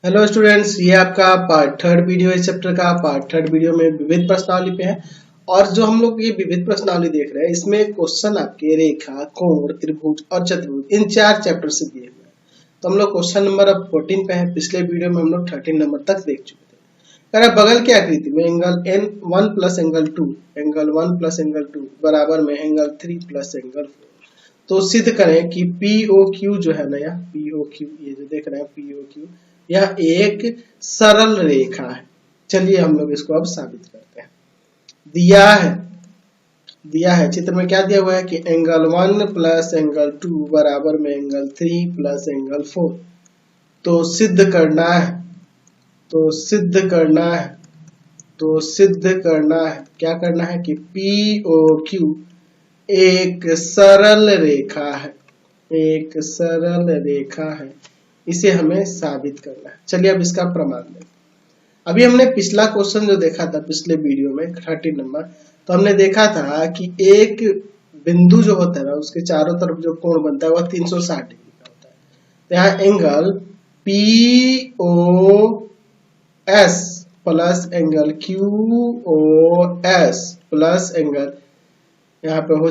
Hello students, ये आपका part third video है। चैप्टर का पार्ट थर्ड वीडियो में विविध प्रश्नावली पे है। और जो हम लोग ये विविध प्रश्नावली देख रहे हैं, इसमें क्वेश्चन आपके रेखा, कोण, त्रिभुज और चतुर्भुज इन चार चैप्टर से दिए हुए हैं। तो हम लोग क्वेश्चन नंबर अब 14 पे है। पिछले वीडियो में हम लोग 13 नंबर तक देख चुके थे। कह रहा है बगल की आकृति में angle N1 plus angle 2, angle 1 plus angle 2 बराबर में एंगल 3 प्लस एंगल 4। तो सिद्ध करें कि POQ जो है ना, यह POQ, ये जो देख रहे हैं POQ, यह एक सरल रेखा है। चलिए हम लोग इसको अब साबित करते हैं। दिया है चित्र में क्या दिया हुआ है कि एंगल 1 प्लस एंगल 2 बराबर में एंगल 3 प्लस एंगल 4। तो सिद्ध करना है क्या करना है कि POQ एक सरल रेखा है, इसे हमें साबित करना है। चलिए अब इसका प्रमाण दें। अभी हमने पिछला क्वेश्चन जो देखा था पिछले वीडियो में 13 नंबर, तो हमने देखा था कि एक बिंदु जो होता है ना, उसके चारों तरफ जो कोण बनता है वह 360 डिग्री का होता है। तो यहाँ angle POS plus angle QOS plus angle यहाँ पे हो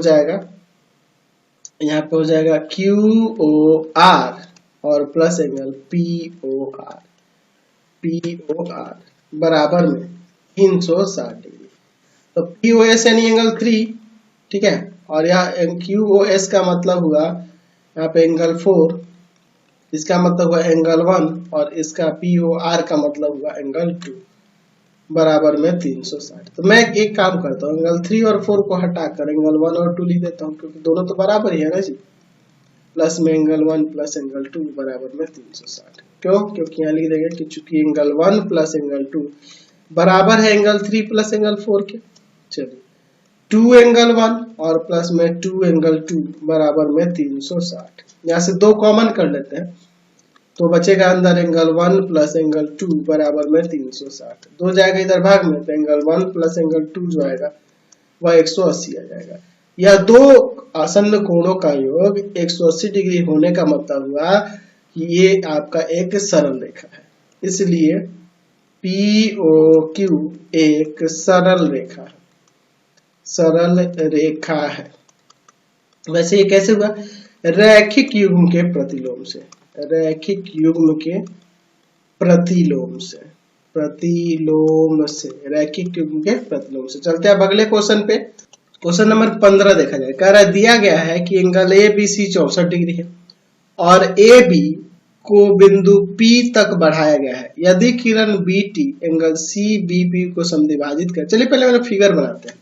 जाएगा QOR और प्लस एंगल POR बराबर में 360 डिग्री। तो POS यानी एंगल 3, ठीक है, और यहाँ QOS का मतलब हुआ यहाँ पे एंगल 4, इसका मतलब हुआ एंगल 1, और इसका POR का मतलब हुआ एंगल 2 बराबर में 360। तो मैं एक काम करता हूँ, एंगल 3 और 4 को हटाकर एंगल 1 और 2 लिख देता हूँ, क्योंकि दोनों तो बराबर ही है ना जी। प्लस में एंगल 1 प्लस एंगल 2 बराबर में 360। क्यों? क्योंकि यहाँ लिख देंगे कि चूंकि एंगल 1 प्लस एंगल 2 बराबर है एंगल 3 प्लस एंगल 4 के। चलिए 2 एंगल 1 और प्लस में 2 एंगल 2 बराबर में 360। यहाँ से 2 कॉमन कर लेते हैं, तो बचेगा अंदर एंगल 1 प्लस एंगल 2 बराबर में 360। 2 जाएगा इधर भाग में, तो एंगल 1 प्लस एंगल 2 जो आएगा वह 180 आ जाएगा। यह दो आसन्न कोणों का योग 180 डिग्री होने का मतलब हुआ कि ये आपका एक सरल रेखा है। इसलिए POQ एक सरल रेखा है। वैसे ये कैसे हुआ? रैखिक युग्म के प्रतिलोम से। चलते हैं अब अगले क्वेश्चन पे। क्वेश्चन नंबर 15 देखा जाए। कह रहा है दिया गया है कि एंगल ABC 64 डिग्री है और AB को बिंदु P तक बढ़ाया गया है। यदि किरण BT एंगल CBP को समद्विभाजित कर, चलिए पहले मैंने फिगर बनाते हैं।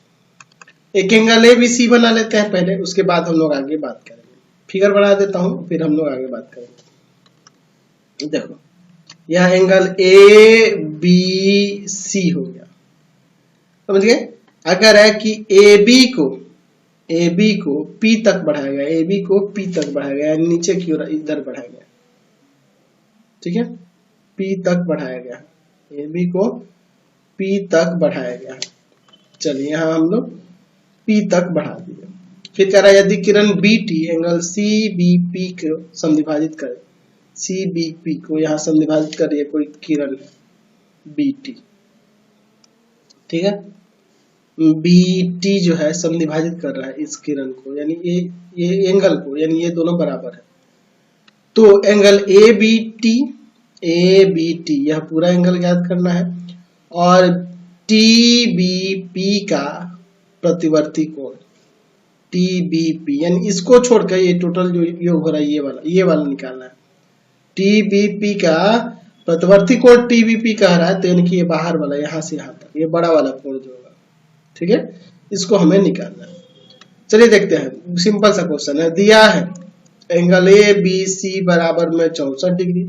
एक एंगल ABC बना लेते हैं पहले, उसके बाद हम लोग आगे बात करेंगे। फिगर बना देता हूं, फिर हम लोग आगे बात करेंगे। देखो यह एंगल ABC हो गया, समझ गए। अगर है कि AB को P तक बढ़ाया गया, नीचे की ओर इधर बढ़ाया गया, ठीक है, P तक बढ़ाया गया, AB को P तक बढ़ाया गया। चलिए यहाँ हम लोग P तक बढ़ा दिए। फिर कह रहा है यदि किरण BT एंगल CBP को समद्विभाजित करे, CBP को यहाँ समद्विभाजित कर रही है कोई किरण BT, ठीक है, BT जो है समद्विभाजित कर रहा है इस किरण को, यानी ये एंगल को, यानी ये दोनों बराबर है। तो एंगल ABT यह पूरा एंगल ज्ञात करना है, और TBP का प्रतिवर्ती कोण TBP, यानी इसको छोड़कर ये टोटल जो योग हो रहा है ये वाला निकालना है। TBP का प्रतिवर्ती कोण TBP कह रहा है, तो यानी कि ये बाहर वाला यहाँ से यहाँ तक ये बड़ा वाला कोण जो होगा, ठीक है, इसको हमें निकालना है। चलिए देखते हैं, सिंपल सा क्वेश्चन है। दिया है एंगल ABC बराबर में 64 डिग्री,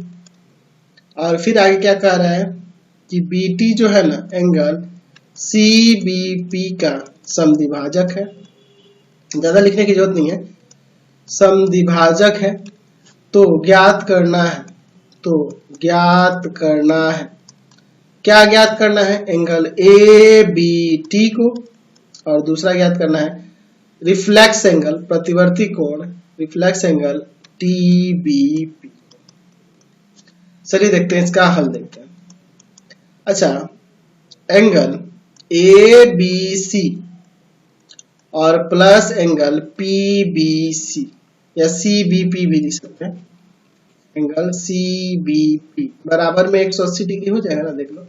और फिर आगे क्या कह रहा है कि BT जो है ना एंगल CBP का समद्विभाजक है। ज्यादा लिखने की जरूरत नहीं है, समद्विभाजक है। तो ज्ञात करना है क्या ज्ञात करना है? एंगल ABT को, और दूसरा ज्ञात करना है रिफ्लेक्स एंगल, प्रतिवर्ती कोण, रिफ्लेक्स एंगल TBP। चलिए देखते हैं इसका हल देखते हैं। अच्छा, एंगल ए बी सी और plus angle P B C या सी बी पी भी लिख सकते हैं। एंगल सी बी पी बराबर में 180 डिग्री हो जाएगा ना, देख लो।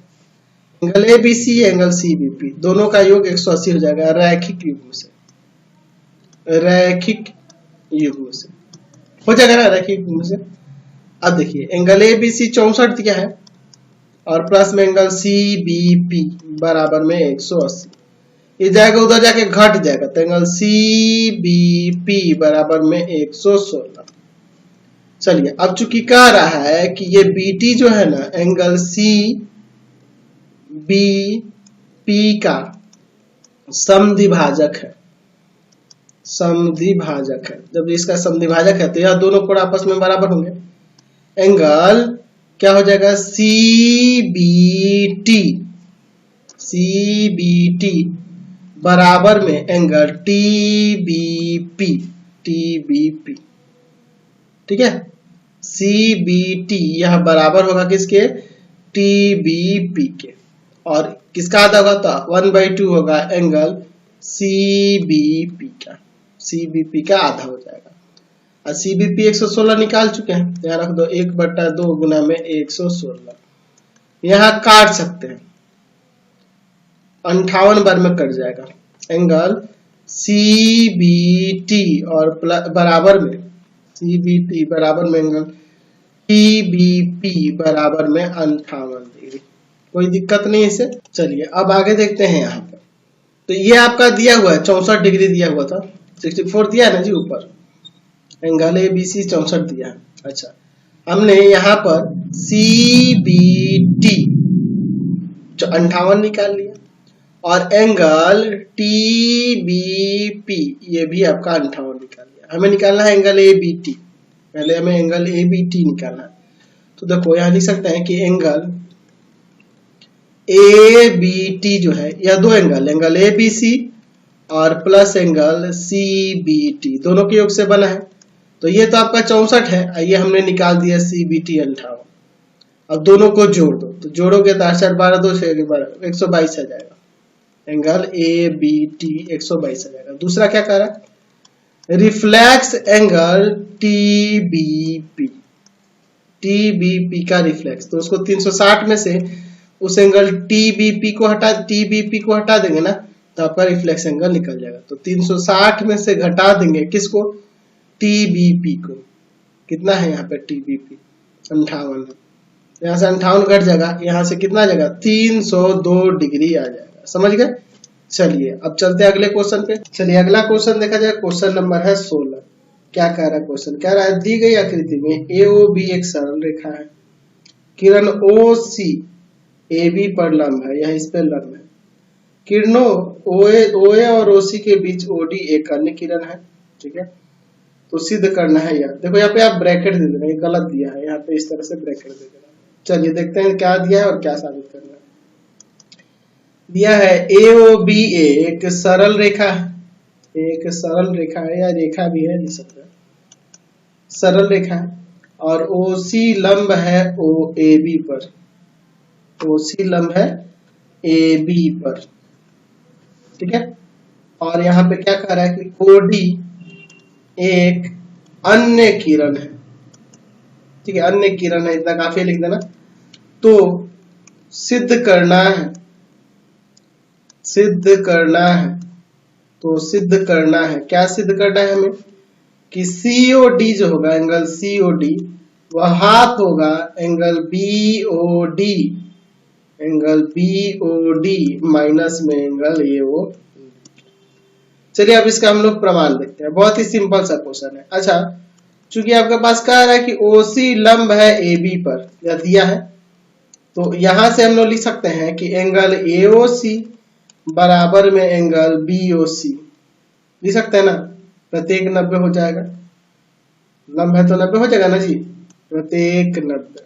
Angle A B C angle C B P दोनों का योग 180 हो जाएगा रैखिक युग्म से, रैखिक युग्म से हो जाएगा ना, रैखिक युग्म से। अब देखिए एंगल ए बी सी 64 दिया है और प्लस में एंगल सी बी पी बराबर में 180, ये जाएगा उधर जाके घट जाएगा, तो एंगल सी बी पी बराबर में 116। चलिए अब चूंकि कह रहा है कि ये बी टी जो है ना एंगल सी बी पी का समद्विभाजक है, समद्विभाजक है। जब इसका समद्विभाजक है तो यह दोनों कोण आपस में बराबर होंगे। एंगल क्या हो जाएगा सी बी टी बराबर में एंगल टी बी पी, ठीक है। सी बी टी यह बराबर होगा किसके, टी बी पी के, और किसका आधा होगा तो 1/2 होगा एंगल सी बी पी का, सी बी पी का आधा हो जाएगा। और सी बी पी 116 निकाल चुके हैं, यहाँ रख दो 1/2 गुना में 116, यहाँ काट सकते हैं 58 बार में कट जाएगा। एंगल सी बी टी और बराबर में सी बी टी बराबर में एंगल टी बी पी बराबर में 58 डिग्री, कोई दिक्कत नहीं इसे। चलिए अब आगे देखते हैं यहाँ पर, तो ये आपका दिया हुआ है 64 डिग्री दिया हुआ था, 64 दिया है ना जी ऊपर, एंगल ए बी सी 64 दिया है। अच्छा, हमने यहाँ पर सी बी टी 58 निकाल लिया और एंगल टी बी पी ये भी आपका 58 निकाल लिया। हमें निकालना है एंगल ए बी टी, पहले हमें एंगल ए बी टी निकालना है। तो देखो यहाँ लिख सकते हैं कि एंगल ए बी टी जो है यह दो एंगल ए बी सी और plus angle C B T दोनों के योग से बना है। तो ये तो आपका 64 है, आइए हमने निकाल दिया सी बी टी 58। अब दोनों को जोड़ दो, तो जोड़ोगे तो 8 12 2 से 122 आ जाएगा, एंगल ए बी टी 122 आ जाएगा। दूसरा क्या कह रहा है, reflex angle T B P का रिफ्लेक्स, तो उसको 360 में से उस एंगल टी बी पी को हटा देंगे ना, तो आपका रिफ्लेक्स एंगल निकल जाएगा। तो 360 में से घटा देंगे किसको, टी बी पी को। कितना है यहाँ पे टी बी पी 58 है, यहाँ से 58 घट जाएगा, यहाँ से कितना जाएगा 302 डिग्री आ जाएगा, समझ गए। चलिए अब चलते हैं अगले क्वेश्चन पे। चलिए अगला क्वेश्चन देखा जाए, क्वेश्चन नंबर है 16। क्या कह रहा है क्वेश्चन, कह रहा है दी गई आकृति में AOB एक सरल रेखा है, किरण OC AB पर लंब है, यह इस पर लंब है। किरणों OA और OC के बीच OD एक अन्य किरण है, ठीक है। तो सिद्ध करना है यार, देखो यहाँ पे आप ब्रैकेट दे देना, ये गलत दिया है, यहाँ पे इस तरह से ब्रैकेट दे देना। चलिए देखते हैं क्या दिया है और क्या साबित करना है। दिया है AOB एक सरल रेखा है, एक सरल रेखा है या रेखा भी है, लिख सकते हैं सरल रेखा है, और OC लंब है OAB पर, OC लंब है AB पर, ठीक है। और यहाँ पे क्या कह रहा है कि OD एक अन्य किरण है, ठीक है, अन्य किरण है, इतना काफी लिख देना। तो सिद्ध करना है, तो सिद्ध करना है, क्या सिद्ध करना है हमें कि COD जो होगा एंगल COD वह हाफ होगा एंगल BOD माइनस में एंगल AO। चलिए अब इसका हम लोग प्रमाण देखते हैं, बहुत ही सिंपल सा क्वेश्चन है। अच्छा, चूंकि आपके पास कह रहा है कि OC लंब है AB पर, यह दिया है, तो यहां से हम लोग लिख सकते हैं कि एंगल AOC बराबर में एंगल BOC, लिख सकते हैं ना, प्रत्येक 90 हो जाएगा, लंब है तो 90 हो जाएगा ना जी, प्रत्येक 90,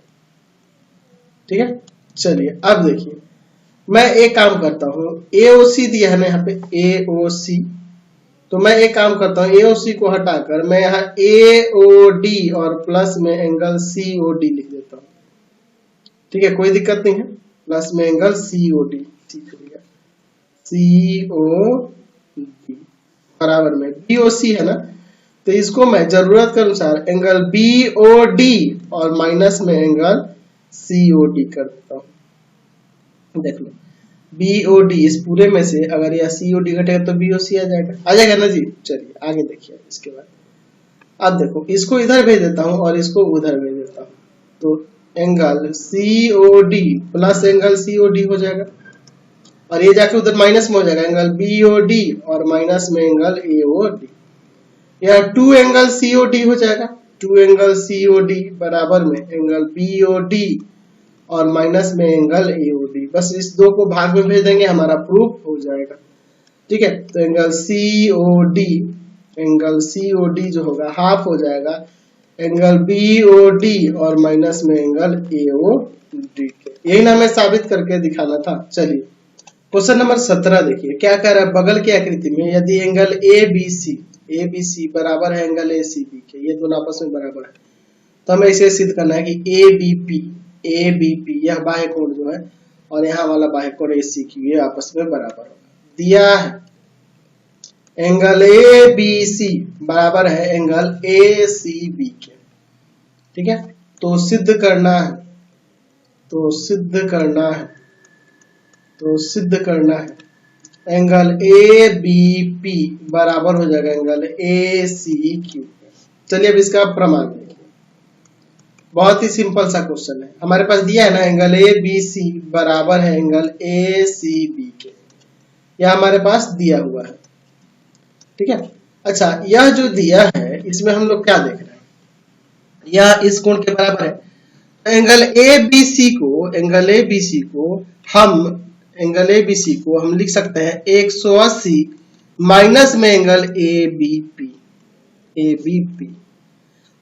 ठीक है। चलिए अब देखिए, मैं एक काम करता हूँ, AOC दिया है ना यहाँ पे AOC, तो मैं एक काम करता हूँ, AOC को हटाकर मैं यहाँ AOD और प्लस में एंगल COD लिख देता हूँ, ठीक है, कोई दिक्कत नहीं है। प्लस में एंगल COD, ठीक हो गया, COD बराबर में BOC है ना, तो इसको मैं जरूरत के अनुसार एंगल BOD और माइनस में एंगल COD कर देता हूं। देख लो BOD इस पूरे में से अगर यह COD घटेगा तो BOC आ जाएगा ना जी। चलिए आगे देखिए इसके बाद। अब देखो इसको इधर भेज देता हूं और इसको उधर भेज देता हूं, तो angle COD plus angle COD हो जाएगा और ये जाके उधर माइनस में हो जाएगा, एंगल BOD और माइनस में एंगल AOD। यह 2 एंगल COD हो जाएगा, 2 एंगल COD बराबर में एंगल BOD और माइनस में एंगल AOD। बस इस दो को भाग में भेज देंगे, हमारा प्रूफ हो जाएगा। ठीक है, तो एंगल COD जो होगा हाफ हो जाएगा एंगल BOD और माइनस में एंगल AOD के। यही ना हमें साबित करके दिखाना था। चलिए क्वेश्चन नंबर 17 देखिए क्या कह रहा है। बगल की आकृति में यदि एंगल ABC बराबर है एंगल ACB के, ये दोनों आपस में बराबर है, तो हमें इसे सिद्ध करना है कि ABP यह बाह्य कोण जो है और यहाँ वाला बाह्य कोण ACQ ये आपस में बराबर होगा। दिया है एंगल ABC बराबर है एंगल ACB के। ठीक है, तो सिद्ध करना है एंगल ABP बराबर हो जाएगा एंगल ACQ। चलिए अब इसका प्रमाण देखिए, बहुत ही सिंपल सा क्वेश्चन है। हमारे पास दिया है ना एंगल ABC बराबर है एंगल ACB के, यह हमारे पास दिया हुआ है। ठीक है, अच्छा यह जो दिया है इसमें हम लोग क्या देख रहे हैं, यह इस कोण के बराबर है। एंगल ABC को हम लिख सकते हैं 180 माइनस में एंगल ABP।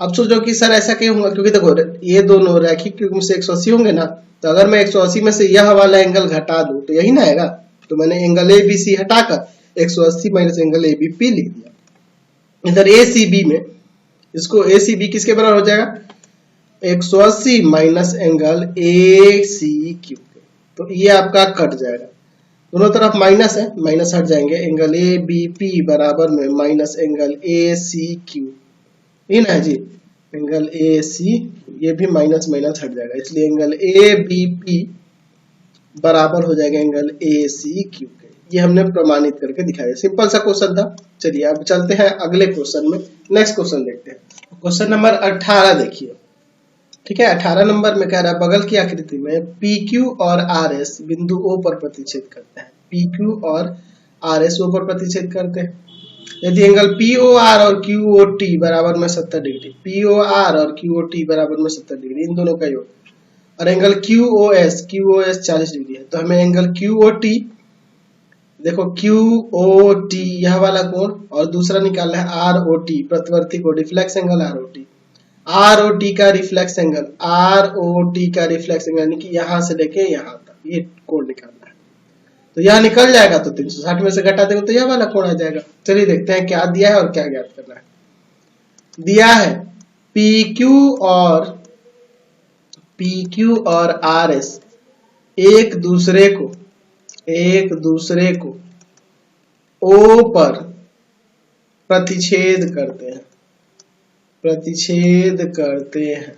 अब सोचो कि सर ऐसा क्यों होगा, क्योंकि देखो ये दोनों रैखिक युग्म से 180 होंगे ना, तो अगर मैं 180 में से यह वाला एंगल घटा दूं तो यही ना आएगा। तो मैंने एंगल ABC हटाकर 180 माइनस एंगल ABP लिख दिया। इधर ACB में इसको ACB किसके बराबर हो जाएगा 180 माइनस एंगल ACQ, तो ये आपका कट जाएगा, दोनों तरफ माइनस है, माइनस हट जाएंगे, एंगल ABP बराबर में माइनस एंगल ACQ, ये ना जी एंगल AC, ये भी माइनस माइनस हट जाएगा, इसलिए एंगल ABP बराबर हो जाएगा एंगल ACQ के। ये हमने प्रमाणित करके दिखाया, सिंपल सा क्वेश्चन था। चलिए अब चलते हैं अगले क्वेश्चन में, नेक्स्ट क्वेश्चन देखते हैं। क्वेश्चन नंबर 18 देखिए। ठीक है, 18 नंबर में कह रहा है बगल की आकृति में PQ और RS बिंदु O पर प्रतिच्छेद करते हैं। PQ और RS O पर प्रतिच्छेद करते हैं। यदि एंगल POR और QOT बराबर में 70 डिग्री, POR और QOT बराबर में 70 डिग्री, इन दोनों का योग, और एंगल QOS 40 डिग्री है, तो हमें एंगल QOT, देखो QOT यह वाला कोण और दूसरा निकालना है ROT प्रतिवर्ती कोण, रिफ्लेक्स एंगल ROT का रिफ्लेक्स एंगल यानी कि यहां से लेके यहां तक ये कोण निकालना है। तो यह निकल जाएगा तो 360 में से घटा देंगे तो यह वाला कोण आ जाएगा। चलिए देखते हैं क्या दिया है और क्या ज्ञात करना है। दिया है PQ और RS एक दूसरे को O पर प्रतिच्छेद करते हैं।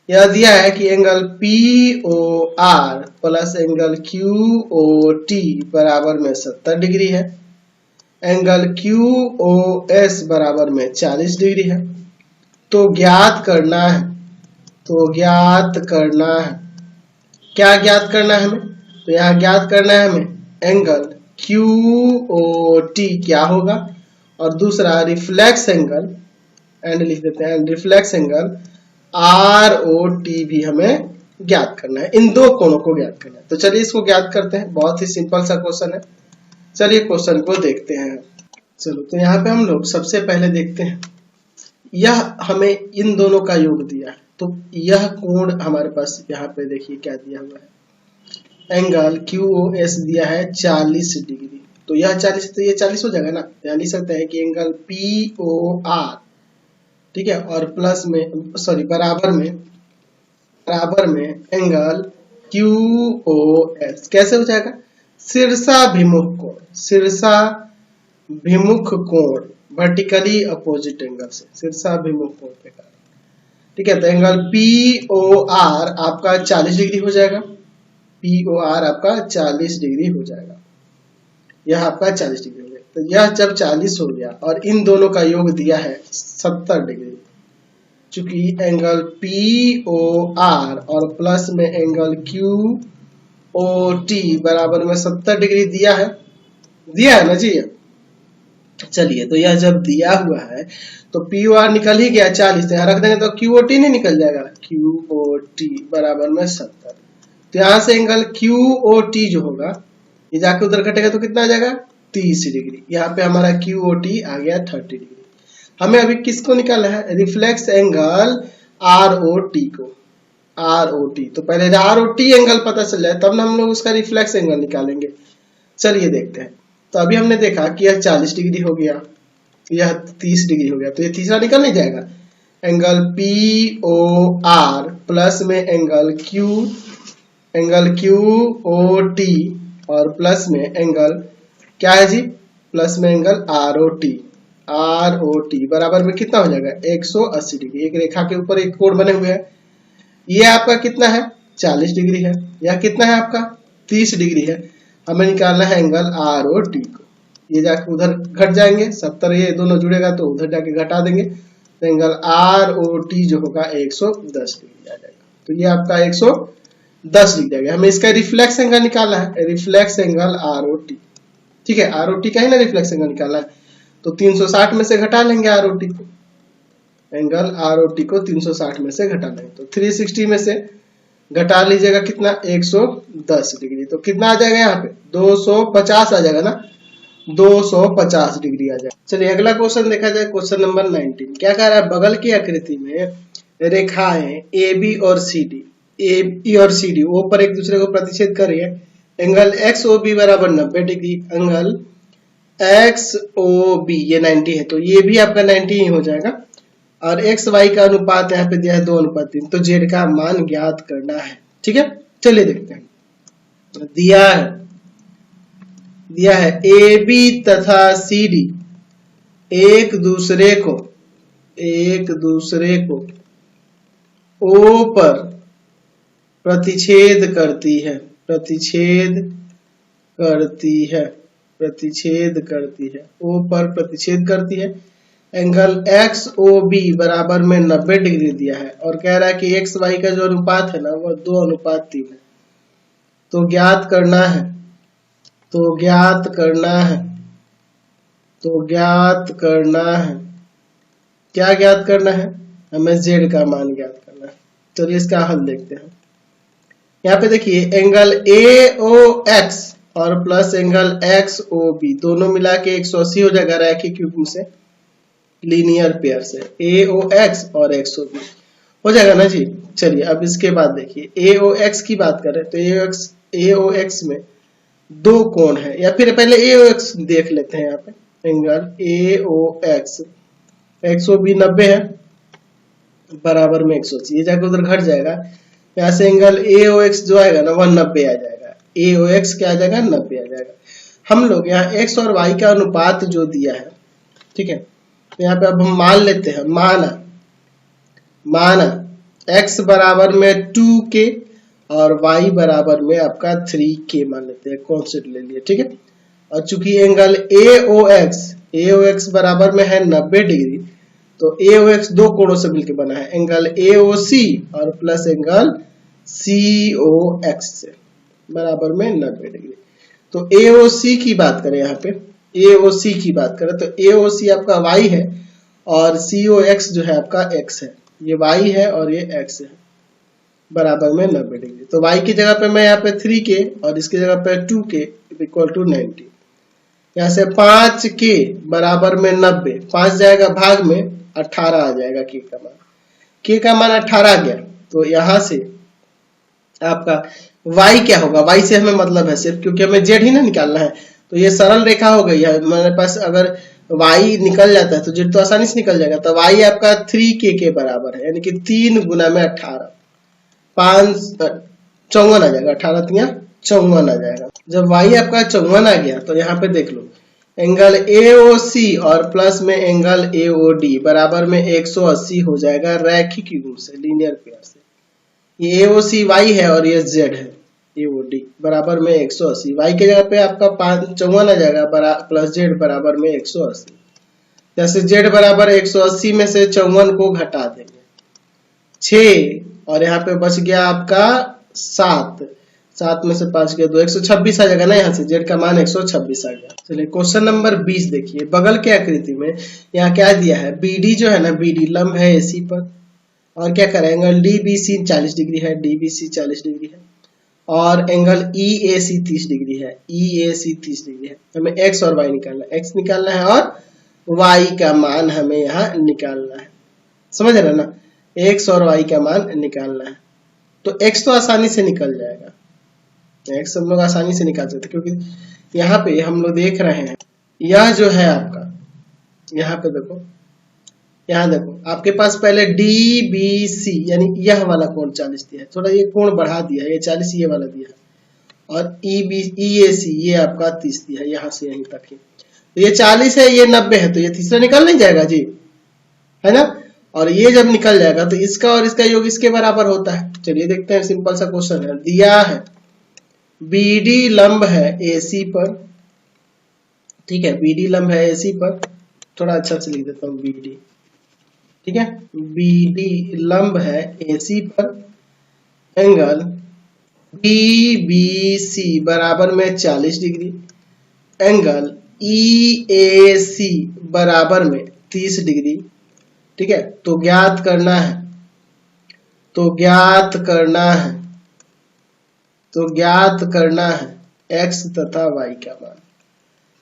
यह दिया है कि angle POR plus angle QOT बराबर में 70 डिग्री है, एंगल QOS बराबर में 40 डिग्री है। तो ज्ञात करना है क्या ज्ञात करना है हमें, तो यहाँ ज्ञात करना है हमें एंगल QOT क्या होगा और दूसरा रिफ्लेक्स एंगल, एंड लिख देते हैं रिफ्लेक्स एंगल ROT भी हमें ज्ञात करना है। इन दो कोणों को ज्ञात करना है। तो चलिए इसको ज्ञात करते हैं, बहुत ही सिंपल सा क्वेश्चन है। चलिए क्वेश्चन को देखते हैं। चलो तो यहाँ पे हम लोग सबसे पहले देखते हैं, यह हमें इन दोनों का योग दिया है, तो यह कोण हमारे पास यहाँ पे देखिए क्या दिया हुआ है, एंगल QOS दिया है 40 डिग्री, तो यह 40 तो ये 40 हो जाएगा ना, यहाँ लिख सकते हैं कि एंगल POR, ठीक है, और प्लस में बराबर बराबर में एंगल QOS कैसे हो जाएगा? शीर्षाभिमुख कोण, शीर्षाभिमुख कोण, वर्टिकली अपोजिट एंगल से शीर्षाभिमुख कोण के कारण। ठीक है, तो एंगल POR आपका 40 डिग्री हो जाएगा। POR आपका 40 डिग्री हो जाएगा। यह आपका 40 डिग्री हो गया। तो यह जब 40 हो गया और इन दोनों का योग दिया है 70 डिग्री, चूंकि एंगल POR और प्लस में एंगल QOT बराबर में 70 डिग्री दिया है ना जी। चलिए, तो यह जब दिया हुआ है तो POR निकल ही गया 40, तो यहाँ रख देंगे तो QOT नहीं निकल जाएगा। QOT बराबर में 70। तो यहाँ से एंगल QOT जो होगा ये जाके उधर घटेगा तो कितना आ जाएगा? 30 डिग्री। यहाँ पे हमारा QOT आ गया 30 डिग्री। हमें अभी किसको निकालना है? रिफ्लेक्स एंगल ROT को। ROT, तो पहले ROT एंगल पता चल जाए तब ना हम लोग उसका रिफ्लेक्स एंगल निकालेंगे। चलिए देखते हैं। तो अभी हमने देखा कि यह 40 डिग्री हो गया, यह 30 डिग्री हो गया, तो ये तीसरा निकल नहीं जाएगा। एंगल POR प्लस में एंगल QOT और प्लस में एंगल क्या है जी? प्लस में एंगल ROT बराबर में कितना हो जाएगा? 180 डिग्री। एक रेखा के ऊपर एक कोण बने हुए हैं। ये आपका कितना है? 40 डिग्री है। यह कितना है आपका? 30 डिग्री है। हमें निकालना है एंगल ROT को। ये जाके उधर घट जाएंगे 70, ये दोनों जुड़ेगा तो उधर जाके घटा देंगे, तो एंगल ROT जो होगा 110 डिग्री आ जाएगा। तो ये आपका 110 डिग्री आ गया। हमें इसका रिफ्लेक्स एंगल निकालना है, रिफ्लेक्स एंगल ROT। ठीक है, ROT का ही ना रिफ्लेक्स एंगल निकालना है, तो 360 में से घटा लेंगे ROT को। एंगल ROT को 360 में से घटा लेंगे तो 360 में से घटा लीजिएगा कितना? 110 डिग्री। तो कितना आ जाएगा यहाँ पे? 250 आ जाएगा ना, 250 डिग्री आ जाएगा। चलिए अगला क्वेश्चन देखा जाए, क्वेश्चन नंबर 19। क्या कह रहा है? बगल की आकृति में रेखाएं AB और CD, AB और CD ओ पर एक दूसरे को प्रतिच्छेद कर रही है। एंगल XOB बराबर 90 डिग्री, एंगल XOB ये 90 है, तो ये भी आपका 90 ही हो जाएगा। और XY का अनुपात यहाँ पे दिया है 2:3, तो Z का मान ज्ञात करना है। ठीक है, चलिए देखते हैं। दिया है AB तथा CD एक दूसरे को O पर प्रतिच्छेद करती है, O पर प्रतिच्छेद करती है। एंगल XOB बराबर में 90 डिग्री दिया है और कह रहा है कि XY का जो अनुपात है ना वो 2:3 है। तो ज्ञात करना है क्या ज्ञात करना है? हमें Z का मान ज्ञात करना है। चलिए इसका हल देखते हैं। यहाँ पे देखिए एंगल AOX और प्लस एंगल XOB दोनों मिला के 180 हो जाएगा रैखिक युग्म से, लीनियर पेयर से। AOX और XOB हो जाएगा ना जी। चलिए अब इसके बाद देखिए AOX की बात करें तो AOX में दो कोण है, या फिर पहले AOX देख लेते हैं। यहाँ पे एंगल AOX, XOB 90 है बराबर में 180, ये जाकर उधर घट जाएगा। यहाँ से एंगल AOX जो आएगा ना वह 90 आ जाएगा। AOX क्या आ जाएगा? 90 आ जाएगा। हम लोग यहाँ X और Y का अनुपात जो दिया है, ठीक है, तो यहाँ पे अब हम मान लेते हैं, माना X बराबर में 2K और Y बराबर में आपका 3K मान लेते हैं, कॉन्स्टेंट ले लिए। ठीक है, और चूंकि एंगल AOX बराबर में है 90 डिग्री, तो AOX दो कोणों से मिलकर बना है, एंगल AOC और प्लस एंगल COX से बराबर में 90 डिग्री। तो AOC की बात करें, यहाँ पे AOC की बात करें तो AOC आपका Y है और COX जो है आपका X है। ये Y है और ये X है, बराबर में 90 डिग्री। तो Y की जगह पे मैं यहाँ पे 3K और इसकी जगह पे 2K इक्वल टू 90। यहाँ से 5K बराबर में 90, 5 जाएगा भाग में 18 आ जाएगा K का मान। K का मान 18 आ गया, तो यहाँ से आपका Y क्या होगा? Y से हमें मतलब है सिर्फ, क्योंकि हमें Z ही ना निकालना है, तो ये सरल रेखा हो गई है मेरे पास। अगर Y निकल जाता है तो Z तो आसानी से निकल जाएगा। तो Y आपका 3K के बराबर है, यानी कि 3 गुना में 18, 54 आ जाएगा, 18 तिया 54 आ जाएगा। जब y आपका 54 आ गया तो यहाँ पे देख लो एंगल AOC और प्लस में एंगल AOD बराबर में 180 हो जाएगा रैखिक युग्म से, लीनियर पेयर से। ये AOC y है और ये z है, AOD बराबर में 180। y के जगह पे आपका 54 आ जाएगा प्लस z बराबर में 180। जैसे z बराबर 180 में से 54 को घटा देंगे 6 और यहाँ पे बच गया आपका 7 में से 5 गया 2, 126 आ जाएगा ना। यहाँ से z का मान 126 आ गया। चलिए क्वेश्चन नंबर 20 देखिए। बगल के आकृति में यहाँ क्या दिया है, BD जो है ना, BD लंब है AC पर और क्या करें, एंगल DBC 40 डिग्री है, DBC 40 डिग्री है और एंगल EAC 30 डिग्री है, EAC 30 डिग्री है। हमें x और y निकालना है, x निकालना है और y का मान हमें यहाँ निकालना है। समझ रहे ना, x और y का मान निकालना है। तो x तो आसानी से निकल जाएगा, x हम लोग आसानी से निकाल सकते क्योंकि यहाँ पे हम लोग देख रहे हैं यह जो है आपका, यहाँ पे देखो, यहाँ देखो आपके पास पहले DBC यानी यह वाला कोण 40 दिया है, थोड़ा ये कोण बढ़ा दिया है, ये 40 ये वाला दिया है और EAC ये आपका 30 दिया है, यहाँ से यहीं तक ही। तो ये 40 है, ये 90 है, तो ये तीसरा निकल नहीं जाएगा जी, है ना। और ये जब निकल जाएगा तो इसका और इसका योग इसके बराबर होता है। चलिए देखते हैं, सिंपल सा क्वेश्चन है। दिया है BD लंब है AC पर, ठीक है, BD लंब है AC पर, थोड़ा अच्छा से लिख देता हूँ BD, ठीक है। BD लंब है AC पर, एंगल DBC बराबर में 40 डिग्री, एंगल EAC बराबर में 30 डिग्री, ठीक है। तो ज्ञात करना है, x तथा y का मान,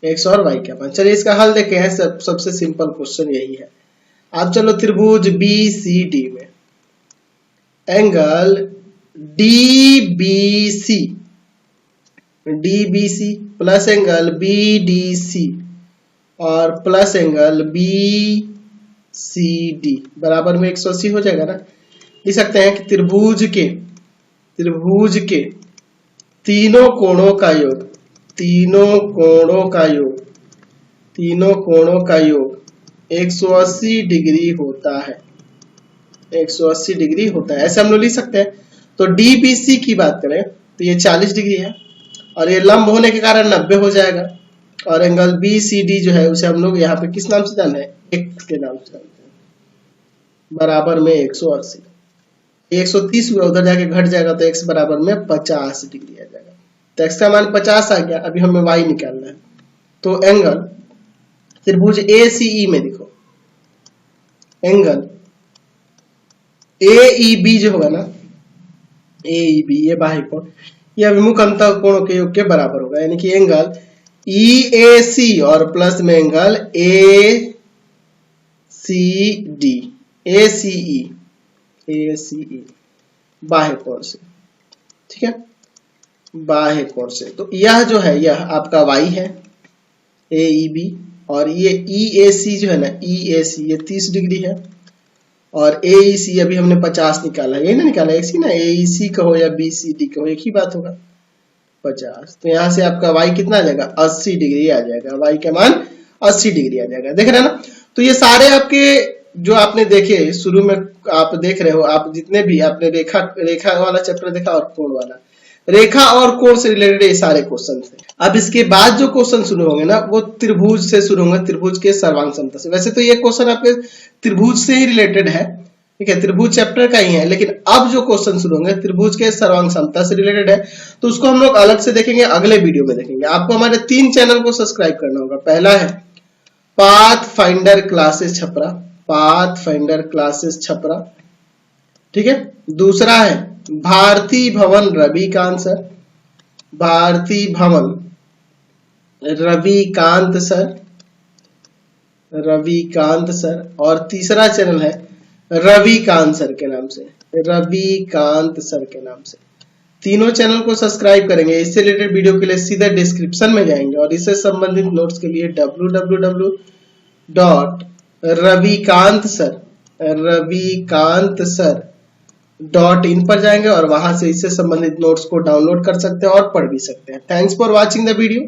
x और y का मान। चलिए इसका हल देखें, सबसे सिंपल क्वेश्चन यही है। आप चलो त्रिभुज BCD में angle DBC plus angle BDC और प्लस एंगल BCD बराबर में 180 हो जाएगा ना। लिख सकते हैं कि त्रिभुज के तीनों कोणों का योग 180 डिग्री होता है, 180 डिग्री होता है, ऐसे हम लोग लिख सकते हैं। तो DBC की बात करें तो ये 40 डिग्री है और ये लंब होने के कारण 90 हो जाएगा और एंगल BCD जो है उसे हम लोग यहाँ पे किस नाम से जानते हैं, x के नाम से जानते हैं, बराबर में 180। 130 हुआ, उधर जाके घट जाएगा तो x बराबर में 50 डिग्री आ जाएगा। तो x का मान 50 आ गया। अभी हमें y निकालना है। तो एंगल त्रिभुज ACE में देखो, एंगल AEB जो होगा ना, AEB ये बाह्य कोण, ये अभिमुख अंतः कोणों के योग के बराबर होगा, यानी कि एंगल EAC और प्लस में एंगल ACE बाह्य कोण से, ठीक है, बाह्य कोण से। तो यह जो है यह आपका y है AEB और ये EAC जो है ना, EAC ये 30 डिग्री है और AEC अभी हमने 50 निकाला है, ये ना निकाला एक ही ना, AEC कहो या BCD कहो एक ही बात होगा, 50। तो यहाँ से आपका y कितना आ जाएगा, 80 डिग्री आ जाएगा, y का मान 80 डिग्री आ जाएगा। देख रहे हैं ना। तो ये सारे आपके जो आपने देखे शुरू में, आप देख रहे हो, आप जितने भी आपने रेखा वाला चैप्टर देखा और कोण वाला, रेखा और कोण से रिलेटेड ये सारे क्वेश्चन थे। अब इसके बाद जो क्वेश्चन शुरू होंगे ना वो त्रिभुज से शुरू होंगे, त्रिभुज के सर्वांग समता से। वैसे तो ये क्वेश्चन आपके त्रिभुज से ही रिलेटेड है, ठीक है, त्रिभुज चैप्टर का ही है, लेकिन अब जो क्वेश्चन शुरू होंगे त्रिभुज के सर्वांग समता से रिलेटेड है, तो उसको हम लोग अलग से देखेंगे, अगले वीडियो में देखेंगे। आपको हमारे 3 चैनल को सब्सक्राइब करना होगा। पहला है पाथफाइंडर क्लासेस छपरा, ठीक है। दूसरा है भारती भवन रविकांत सर, और तीसरा चैनल है रविकांत सर के नाम से। तीनों चैनल को सब्सक्राइब करेंगे। इससे रिलेटेड वीडियो के लिए सीधे डिस्क्रिप्शन में जाएंगे और इससे संबंधित नोट्स के लिए www.ravikantsir .in पर जाएंगे और वहां से इससे संबंधित नोट्स को डाउनलोड कर सकते हैं और पढ़ भी सकते हैं। Thanks for watching the video.